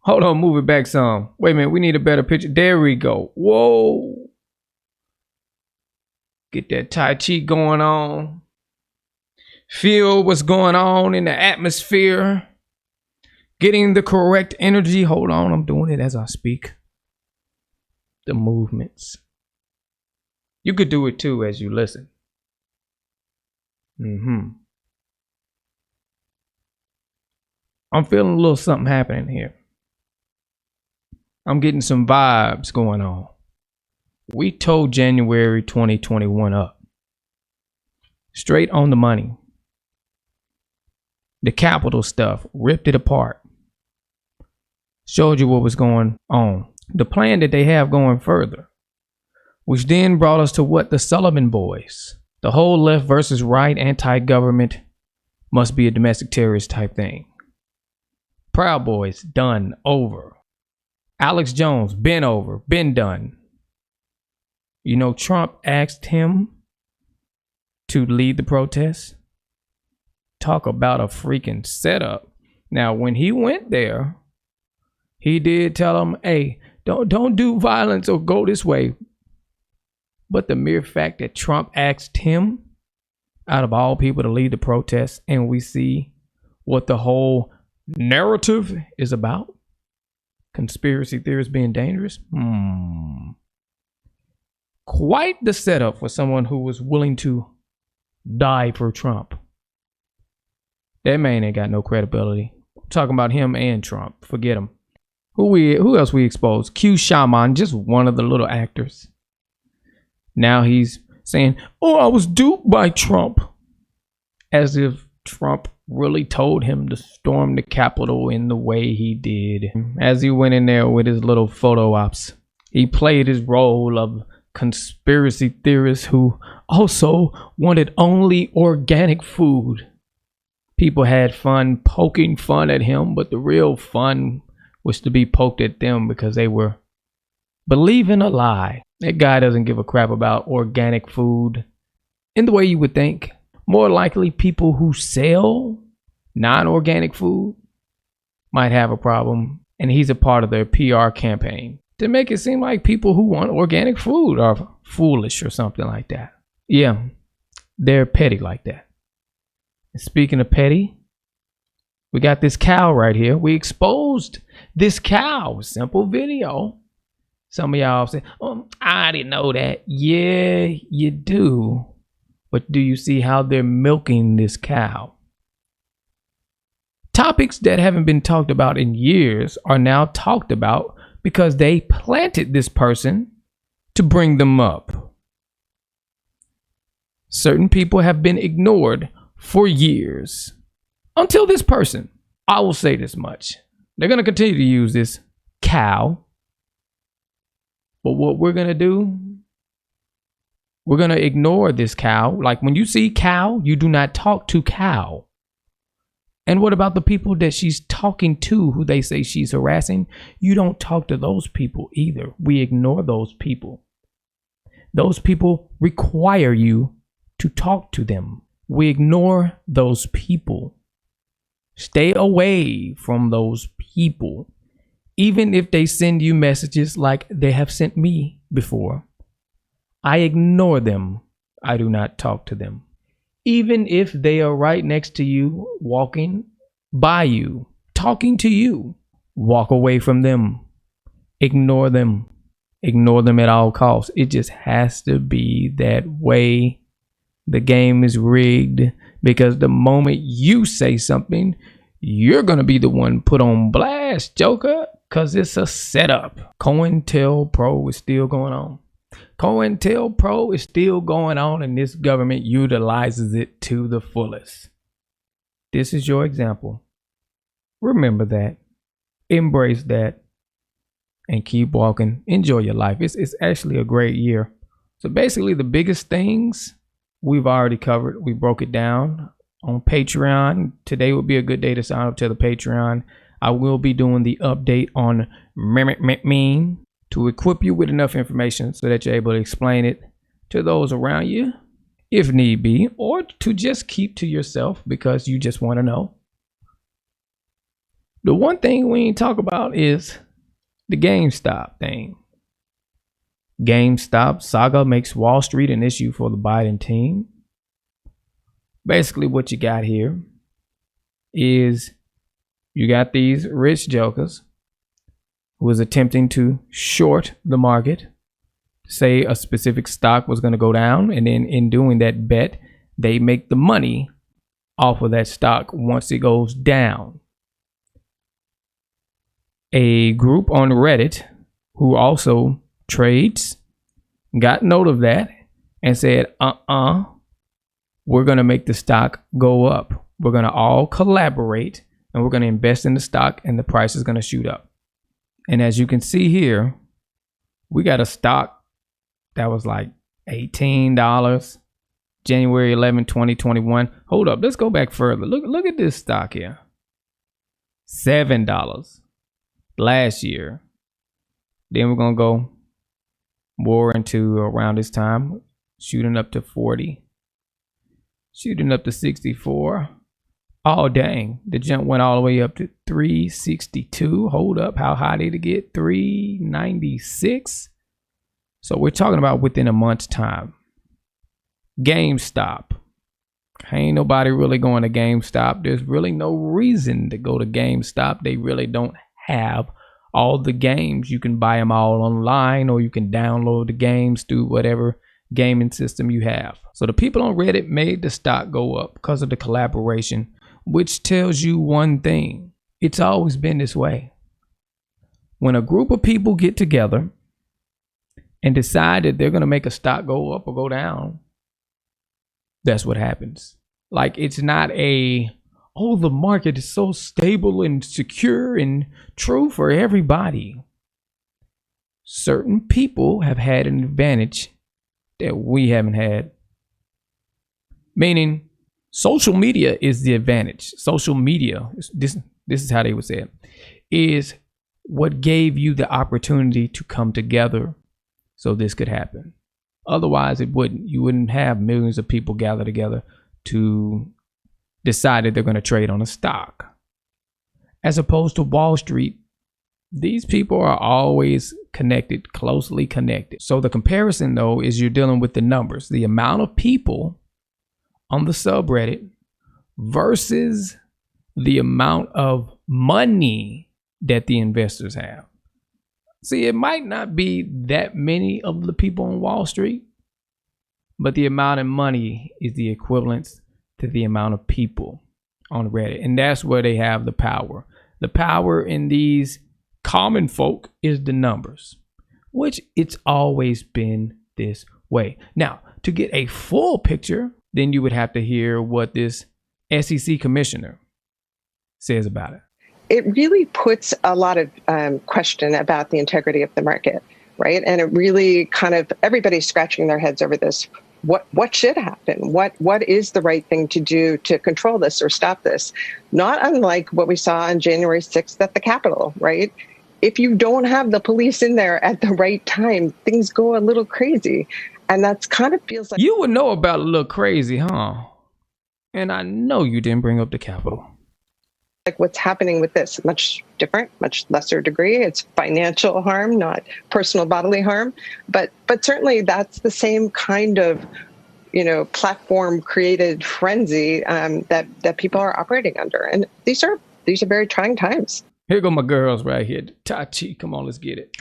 Hold on, move it back some. Wait a minute, we need a better picture. There we go. Whoa. Get that Tai Chi going on. Feel what's going on in the atmosphere. Getting the correct energy. Hold on, I'm doing it as I speak. The movements. You could do it too as you listen. I'm feeling a little something happening here. I'm getting some vibes going on. We towed January 2021 up. Straight on the money. The capital stuff, ripped it apart. Showed you what was going on. The plan that they have going further. Which then brought us to what? The Sullivan Boys. The whole left versus right anti-government must be a domestic terrorist type thing. Proud Boys, done, over. Alex Jones, been over, been done. You know, Trump asked him to lead the protests. Talk about a freaking setup. Now, when he went there, he did tell him, hey, don't do violence or go this way. But the mere fact that Trump asked him, out of all people, to lead the protests, and we see what the whole narrative is about. Conspiracy theorists being dangerous. Quite the setup for someone who was willing to die for Trump. That man ain't got no credibility. I'm talking about him and Trump. Forget him. Who else we exposed? Q Shaman, just one of the little actors. Now he's saying, oh, I was duped by Trump. As if Trump really told him to storm the Capitol in the way he did. As he went in there with his little photo ops, he played his role of conspiracy theorist who also wanted only organic food. People had fun poking fun at him, but the real fun was to be poked at them because they were believing a lie. That guy doesn't give a crap about organic food in the way you would think. More likely, people who sell non-organic food might have a problem, and he's a part of their PR campaign to make it seem like people who want organic food are foolish or something like that. Yeah, they're petty like that. And speaking of petty, we got this cow right here. We exposed this cow. Simple video. Some of y'all say, oh, I didn't know that. Yeah, you do. But do you see how they're milking this cow? Topics that haven't been talked about in years are now talked about because they planted this person to bring them up. Certain people have been ignored for years. Until this person. I will say this much. They're going to continue to use this cow. But what we're going to do, we're going to ignore this cow. Like when you see cow, you do not talk to cow. And what about the people that she's talking to who they say she's harassing? You don't talk to those people either. We ignore those people. Those people require you to talk to them. We ignore those people. Stay away from those people. Even if they send you messages like they have sent me before, I ignore them. I do not talk to them. Even if they are right next to you, walking by you, talking to you, walk away from them. Ignore them. Ignore them at all costs. It just has to be that way. The game is rigged because the moment you say something, you're going to be the one put on blast, Joker. Because it's a setup. COINTELPRO is still going on. COINTELPRO is still going on, and this government utilizes it to the fullest. This is your example. Remember that. Embrace that. And keep walking. Enjoy your life. It's actually a great year. So basically, the biggest things we've already covered. We broke it down on Patreon. Today would be a good day to sign up to the Patreon. I will be doing the update on meme to equip you with enough information so that you're able to explain it to those around you if need be, or to just keep to yourself because you just want to know. The one thing we ain't talk about is the GameStop thing. GameStop, Saga makes Wallstreet an issue for the Biden team. Basically, what you got here is you got these rich jokers who was attempting to short the market, say a specific stock was going to go down, and then in doing that bet, they make the money off of that stock once it goes down. A group on Reddit who also trades got note of that and said, we're going to make the stock go up. We're going to all collaborate and we're going to invest in the stock and the price is going to shoot up. And as you can see here, we got a stock that was like $18, January 11, 2021. Hold up, let's go back further. Look at this stock here. $7 last year. Then we're going to go more into around this time, shooting up to 40, shooting up to 64. Oh, dang. The jump went all the way up to 362. Hold up. How high did it get? 396. So we're talking about within a month's time. GameStop. Ain't nobody really going to GameStop. There's really no reason to go to GameStop. They really don't have all the games. You can buy them all online, or you can download the games through whatever gaming system you have. So the people on Reddit made the stock go up because of the collaboration, which tells you one thing. It's always been this way. When a group of people get together and decide that they're going to make a stock go up or go down, that's what happens. Like, it's not the market is so stable and secure and true for everybody. Certain people have had an advantage that we haven't had. Meaning, social media is the advantage. Social media, this is how they would say it, is what gave you the opportunity to come together so this could happen. Otherwise, it wouldn't. You wouldn't have millions of people gather together to decide that they're going to trade on a stock. As opposed to Wall Street, these people are always connected, closely connected. So the comparison, though, is you're dealing with the numbers, the amount of people on the subreddit versus the amount of money that the investors have. See, it might not be that many of the people on Wall Street, but the amount of money is the equivalent to the amount of people on Reddit. And that's where they have the power. The power in these common folk is the numbers, which it's always been this way. Now, to get a full picture, then you would have to hear what this SEC commissioner says about it. It really puts a lot of question about the integrity of the market, right? And it really kind of, everybody's scratching their heads over this. What should happen? What is the right thing to do to control this or stop this? Not unlike what we saw on January 6th at the Capitol, right? If you don't have the police in there at the right time, things go a little crazy. And that's kind of feels like... You would know about a little crazy, huh? And I know you didn't bring up the Capitol. Like what's happening with this, much different, much lesser degree. It's financial harm, not personal bodily harm. But certainly that's the same kind of, platform created frenzy that people are operating under. And these are very trying times. Here go my girls right here. Tachi, come on, let's get it.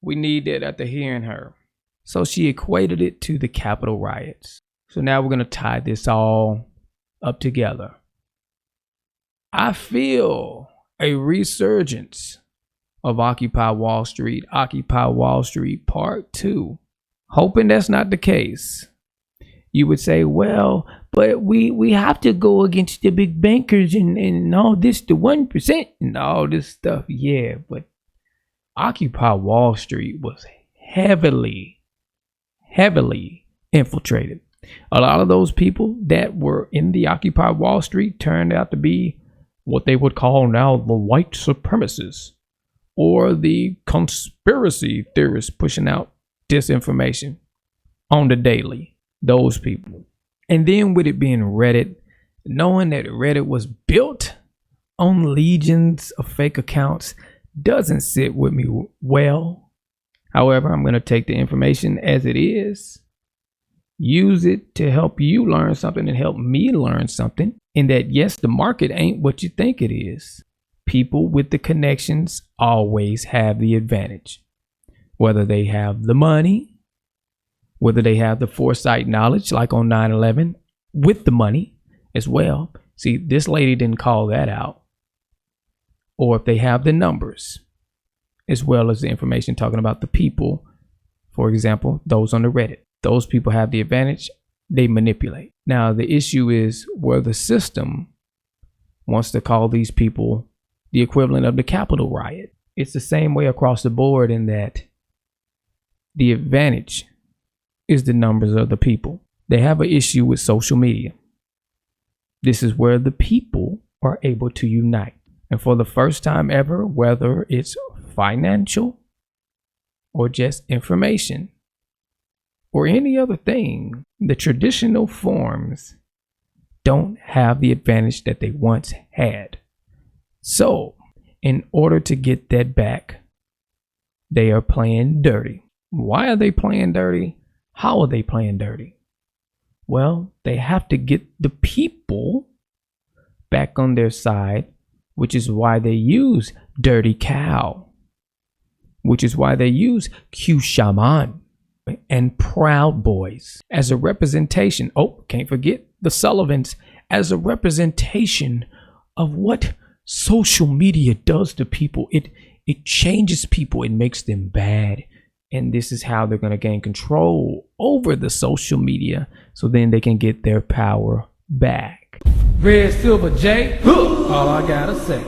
We need that after hearing her. So she equated it to the Capitol riots. So now we're going to tie this all up together. I feel a resurgence of Occupy Wall Street, Occupy Wall Street Part 2. Hoping that's not the case. You would say, well, but we have to go against the big bankers and all this, the 1% and all this stuff. Yeah, but Occupy Wall Street was heavily infiltrated. A lot of those people that were in the Occupy Wall Street turned out to be what they would call now the white supremacists, or the conspiracy theorists pushing out disinformation on the daily. Those people. And then with it being Reddit, knowing that Reddit was built on legions of fake accounts doesn't sit with me well. However, I'm going to take the information as it is, use it to help you learn something and help me learn something. In that, yes, the market ain't what you think it is. People with the connections always have the advantage. Whether they have the money, whether they have the foresight knowledge, like on 9/11, with the money as well. See, this lady didn't call that out. Or if they have the numbers, as well as the information talking about the people, for example, those on the Reddit. Those people have the advantage. They manipulate. Now, the issue is where the system wants to call these people the equivalent of the Capitol riot. It's the same way across the board in that the advantage is the numbers of the people. They have an issue with social media. This is where the people are able to unite. And for the first time ever, whether it's financial or just information or any other thing, the traditional forms don't have the advantage that they once had. So, in order to get that back, they are playing dirty. Why are they playing dirty? How are they playing dirty? Well, they have to get the people back on their side, which is why they use Dirty Cow, which is why they use Q Shaman and Proud Boys as a representation. Oh, can't forget the Sullivans as a representation of what social media does to people. It changes people. It makes them bad. And this is how they're going to gain control over the social media so then they can get their power back. Redsilverj, all I gotta say.